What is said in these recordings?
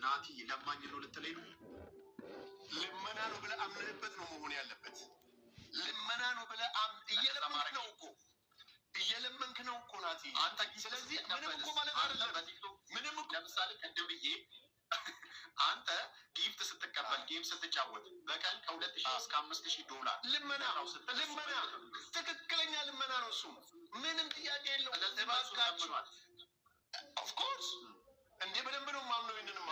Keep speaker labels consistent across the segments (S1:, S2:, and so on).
S1: ናቲ ለማኝ ነው ልትለኝ ነው? ልመና ነው ብለህ አምነህበት ነው መሆን ያለበት። ልመና ነው ብለህ እየለመንክ ነው እኮ ናቲ አንተ። ስለዚህ ምንም እኮ ማለት አይደለም። ምንም እኮ ለምሳሌ እንደብዬ አንተ ጊፍት ስትቀበል ጌም ስትጫወት በቀን ከ2000 እስከ 5000 ዶላር ልመና ነው። ልመና ትክክለኛ ልመና ነው። እሱ ምንም ጥያቄ የለውም። እባካችሁ ኦፍ ኮርስ እንዴ በደንብ ነው ማምነው። ይሄንንማ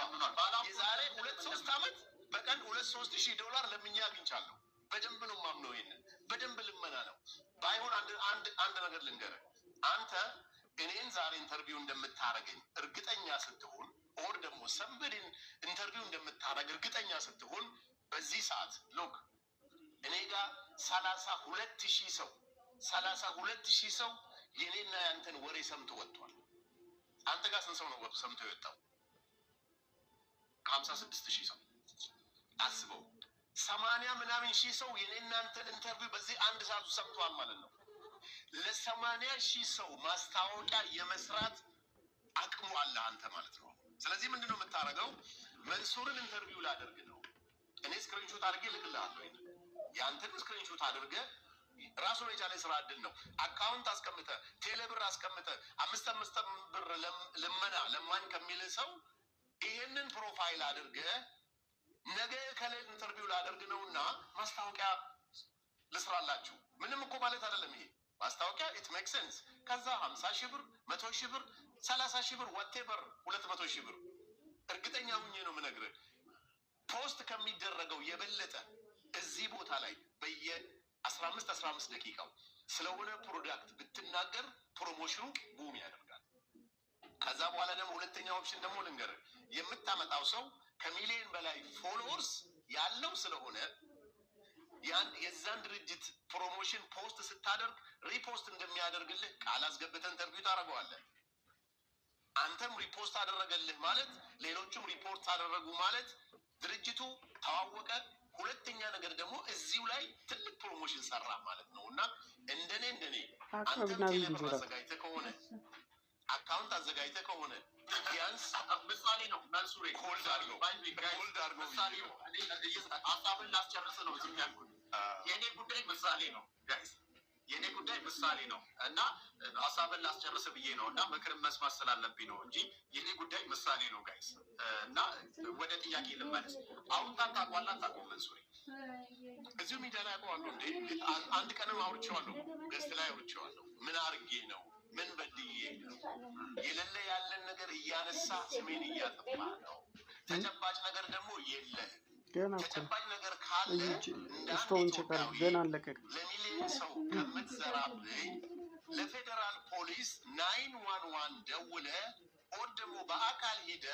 S1: የዛሬ 2-3 አመት በቀን 2-3 ዶላር ለምኛ አግኝቻለሁ። በደንብ ነው ማምነው። ይሄንን በደንብ ልመና ነው። ባይሆን አንድ ነገር ልንገርህ። አንተ እኔን ዛሬ ኢንተርቪው እንደምታረገኝ እርግጠኛ ስትሆን ኦር ደግሞ ሰምበዲን ኢንተርቪው እንደምታረግ እርግጠኛ ስትሆን በዚህ ሰዓት ሎክ እኔ ጋር 32,000 ሰው የኔና ያንተን ወሬ ሰምቶ ወጥቷል። አንተ ጋር ስንት ሰው ነው ሰምቶ የወጣው? 56,000 ሰው። አስበው 80 ምናምን ሺህ ሰው የኔና ያንተን ኢንተርቪው በዚህ አንድ ሰዓት ሰምቷል ማለት ነው። ለ80,000 ሰው ማስታወቂያ የመስራት አቅሙ አለ አንተ ማለት ነው። ስለዚህ ምንድነው የምታረገው? መንሱርን ኢንተርቪው ላደርግ ነው እኔ ስክሪንሾት አድርጌ ልክልሃለሁ። ያንተን ስክሪንሾት አድርገ ራሱን የቻለ ስራ እድል ነው። አካውንት አስቀምጠ ቴሌብር አስቀምጠ 5 ብር ለማኝ ከሚል ሰው ይሄንን ፕሮፋይል አድርገ ነገ ከሌላ ኢንተርቪው ላደርግ ነውና ማስታወቂያ ልስራላችሁ። ምንም እኮ ማለት አይደለም ይሄ ማስታወቂያ ኢት ሜክ ሴንስ። ከዛ 50,000 ብር 100,000 ብር 30,000 ብር whatever 200,000 ብር እርግጠኛ ሆኜ ነው የምነግርህ። ፖስት ከሚደረገው የበለጠ እዚህ ቦታ ላይ በየ15 ደቂቃው ስለሆነ ፕሮዳክት ብትናገር ፕሮሞሽኑ ቡም ያደርጋል። ከዛ በኋላ ደግሞ ሁለተኛው ኦፕሽን ደግሞ ልንገርህ፣ የምታመጣው ሰው ከሚሊዮን በላይ ፎሎወርስ ያለው ስለሆነ የዛን ድርጅት ፕሮሞሽን ፖስት ስታደርግ ሪፖስት እንደሚያደርግልህ ቃል አስገብተህ ኢንተርቪው ታደርገዋለህ። አንተም ሪፖስት አደረገልህ ማለት ሌሎቹም ሪፖርት አደረጉ ማለት ድርጅቱ ተዋወቀ። ሁለተኛ ነገር ደግሞ እዚሁ ላይ ትልቅ ፕሮሞሽን ሰራ ማለት ነው። እና እንደኔ አንተም ቴሌብር አዘጋጅተህ ከሆነ አካውንት አዘጋጅተህ ከሆነ ቢያንስ ምሳሌ ነው መንሱሬ ኮልድ አድርገው ምሳሌ ነው። ሀሳብን ላስጨርስ ነው ዝም ያልኩት። የኔ ጉዳይ ምሳሌ ነው ጋይስ፣ የኔ ጉዳይ ምሳሌ ነው እና ሀሳብን ላስጨርስ ብዬ ነው እና ምክርም መስማት ስላለብኝ ነው እንጂ የኔ ጉዳይ ምሳሌ ነው ጋይስ። እና ወደ ጥያቄ ልመለስ። አሁን ታውቀዋለህ አታውቀውም? መንሱሬ እዚሁ ሚዲያ ላይ አውቀዋለሁ እንዴ። አንድ ቀንም አውርቼዋለሁ፣ ገስት ላይ አውርቼዋለሁ። ምን አርጌ ነው ምን በድዬ ነው? የሌለ ያለን ነገር እያነሳ ስሜን እያጠፋ ነው። ተጨባጭ ነገር ደግሞ የለህም። ተጨባጭ ነገር ካለ ለሚሊዮን ሰው ከምትዘራብኝ ለፌዴራል ፖሊስ 911 ደውለ ኦር ደግሞ በአካል ሂደ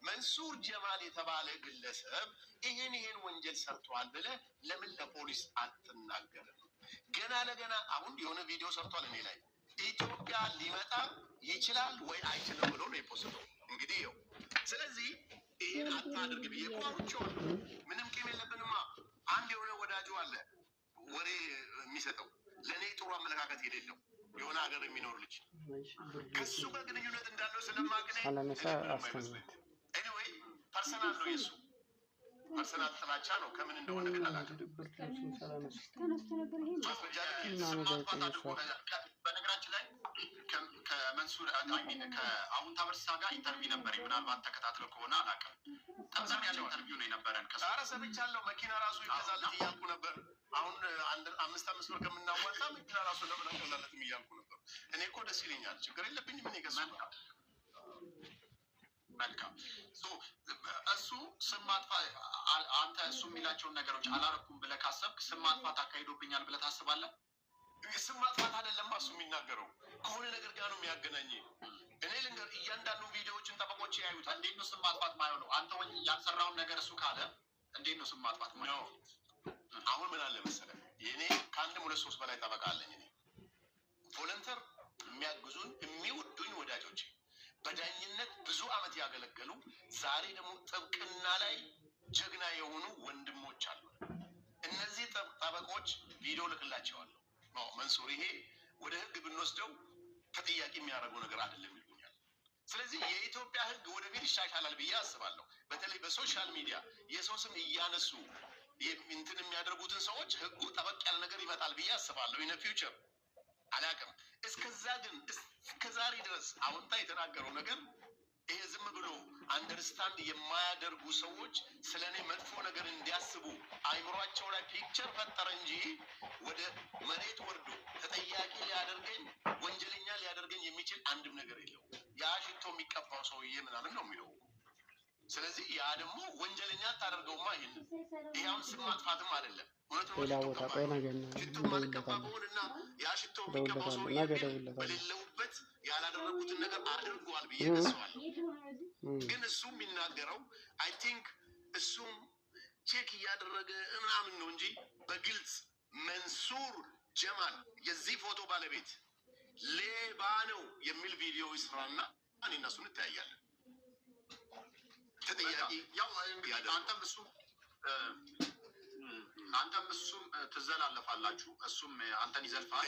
S1: መንሱር ጀማል የተባለ ግለሰብ ይሄን ወንጀል ሰርቷል ብለ ለምን ለፖሊስ አትናገርም? ገና ለገና አሁን የሆነ ቪዲዮ ሰርቷል እኔ ላይ ኢትዮጵያ ሊመጣ ይችላል ወይ አይችልም ብሎ ነው የፖስተው። እንግዲህ ይኸው ስለዚህ ይሄን አታድርግ ብዬ ቋንቋውቻለሁ። ምንም ቂም የለብንማ። አንድ የሆነ ወዳጁ አለ ወሬ የሚሰጠው ለኔ ጥሩ አመለካከት የሌለው የሆነ ሀገር የሚኖር ልጅ ከሱ ጋር ግንኙነት እንዳለው ስለማቅኔ ኤኒዌይ ፐርሰናል ነው የሱ ፐርሰናል ጥላቻ ነው። ከምን እንደሆነ ግን አላውቅም። በነገራችን ላይ ከመንሱር ከአሁን ተመርሳ ጋር ኢንተርቪው ነበር። ምናልባት ተከታትለው ከሆነ አላውቅም። ጠብዛም ያለው ኢንተርቪው ነው የነበረን። ከሳራ ሰምቻለሁ። መኪና ራሱ ይገዛልት እያልኩ ነበር። አሁን 5 ብር ከምናዋጣ መኪና ራሱ ለምን አቀላለትም እያልኩ ነበር። እኔ እኮ ደስ ይለኛል፣ ችግር የለብኝም። እኔ ገዛ መልካም እሱ ስም ማጥፋት አንተ እሱ የሚላቸውን ነገሮች አላረኩም ብለህ ካሰብክ ስም ማጥፋት አካሂዶብኛል ብለህ ታስባለህ? ስም ማጥፋት አይደለም እሱ የሚናገረው ከሆነ ነገር ጋር ነው የሚያገናኝ። እኔ ልንገር እያንዳንዱ ቪዲዮዎችን ጠበቆች ያዩታል። እንዴት ነው ስም ማጥፋት ማየው ነው? አንተ ወይ ያልሰራውን ነገር እሱ ካለ እንዴት ነው ስም ማጥፋት ማየው? አሁን ምን አለ መሰለህ የኔ ከአንድም 2-3 በላይ ጠበቃ አለኝ። እኔ ቮለንተር የሚያግዙን የሚወዱኝ ወዳጆች በዳኝነት ብዙ አመት ያገለገሉ ዛሬ ደግሞ ጥብቅና ላይ ጀግና የሆኑ ወንድሞች አሉ። እነዚህ ጠበቆች ቪዲዮ ልክላቸዋለሁ። መንሱር ይሄ ወደ ህግ ብንወስደው ተጠያቂ የሚያደርገው ነገር አይደለም ይሉኛል። ስለዚህ የኢትዮጵያ ህግ ወደፊት ይሻሻላል ብዬ አስባለሁ። በተለይ በሶሻል ሚዲያ የሰው ስም እያነሱ እንትን የሚያደርጉትን ሰዎች ህጉ ጠበቅ ያለ ነገር ይመጣል ብዬ አስባለሁ። ኢን ፊውቸር አላውቅም። እስከዛ ግን እስከዛሬ ድረስ አሁንታ የተናገረው ነገር ይሄ ዝም ብሎ አንደርስታንድ የማያደርጉ ሰዎች ስለ እኔ መጥፎ ነገር እንዲያስቡ አይምሯቸው ላይ ፒክቸር ፈጠረ እንጂ ወደ መሬት ወርዶ ተጠያቂ ሊያደርገኝ ወንጀለኛ ሊያደርገኝ የሚችል አንድም ነገር የለው። ያ ሽቶ የሚቀባው ሰውዬ ምናምን ነው የሚለው። ስለዚህ ያ ደግሞ ወንጀለኛ ታደርገውማ ይሄውን ስም ማጥፋትም አይደለም።
S2: ሌላ ቦታ ቆይ ነገር ነው
S1: እና ያ ሽቶ የሚቀባው ሰውዬ በሌለውበት ያላደረጉትን ነገር አድርጓል ብዬ ገሰዋለሁ። ግን እሱ የሚናገረው አይ ቲንክ እሱም ቼክ እያደረገ ምናምን ነው እንጂ በግልጽ መንሱር ጀማል የዚህ ፎቶ ባለቤት ሌባ ነው የሚል ቪዲዮ ይስራና እኔ እና እሱ እንተያያለን። ተጠያቂ ያው አንተም እሱም ትዘላለፋላችሁ። እሱም አንተን ይዘልፋል።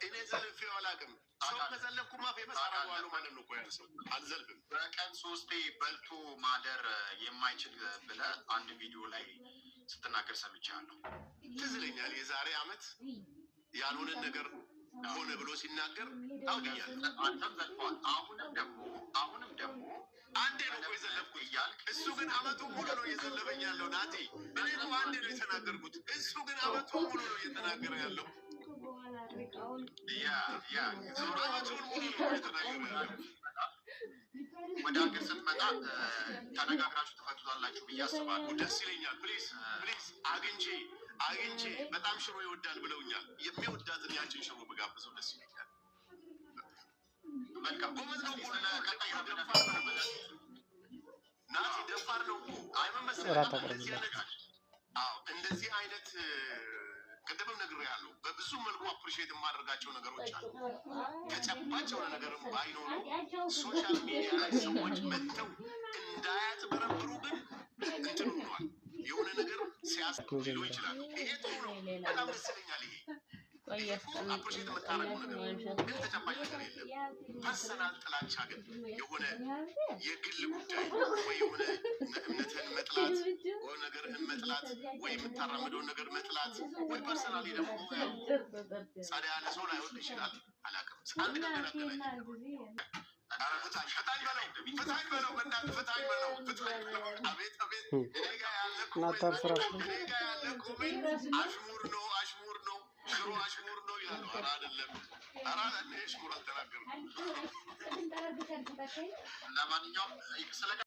S1: እኔ ዘልፌው አላውቅም። ሰው ከዘለፍኩማ ፌመስ አደርገዋለሁ ማለት ነው እኮ ያን ሰው አልዘልፍም። በቀን 3 በልቶ ማደር የማይችል ብለህ አንድ ቪዲዮ ላይ ስትናገር ሰምቻለሁ። ትዝ ይለኛል የዛሬ አመት ያልሆነን ነገር ሆነ ብሎ ሲናገር ታውቂያለህ። አንተም ዘልፈዋል። አሁንም ደግሞ አንዴ ነው እኮ የዘለፍኩት እያልክ እሱ ግን አመቱን ሙሉ ነው እየዘለፈኝ ያለው። ናቲ እኔ እኮ አንዴ ነው የተናገርኩት፣ እሱ ግን አመቱን ሙሉ ነው እየተናገረ ያለው። አመቱን ሙሉ ነው እየተናገረ ያለው። ወደ ሀገር ስትመጣ ተነጋግራችሁ ትፈቱታላችሁ ብዬ አስባለሁ። ደስ ይለኛል። ፕሊዝ አግኝቼ በጣም ሽሮ ይወዳል ብለውኛል። የሚወዳትን ያችን ሽሮ በጋብዘው ደስ ይለኛል። መልካም ጎመዝ ነው። ቀጣይ ናቲ ደፋር ነው። እንደዚህ አይነት ቅድምም ነግሬሃለሁ። በብዙ መልኩ አፕሪሼት የማደርጋቸው ነገሮች አሉ። ተጨባጭ የሆነ ነገርም ባይኖሩ ሶሻል ሚዲያ ላይ ሰዎች መጥተው እንዳያጭበረብሩ ግን እንትን ሆኗል። የሆነ ነገር ሲያስሉ ይችላሉ። ይሄ ጥሩ ነው። በጣም ደስ ይለኛል። ይሄ አፕሪሼት የምታደርገው ነገር ግን ተጨባጭ ነገር የለም። ፐርሰናል ጥላቻ ግን የሆነ የግል ጉዳይ ወይ የሆነ እምነትህን መጥላት ወይ ነገርህን መጥላት ወይ የምታራምደውን ነገር መጥላት ወይ ፐርሰናሊ ደግሞ ጸዳ ያለ ሰው ላይወድ ይችላል። አላውቅም። አንድ ቀን ገናገናኝ ፍታኝ በለው በእናትህ ፍታኝ በለው። አቤት እኔ ጋ ያለ ኮሜንት አሽሙር ነው ሽሮ አሽሙር ነው ይላሉ። ኧረ አይደለም። ኧረ እኔ ሽሙር አልተናገርኩም። ለማንኛውም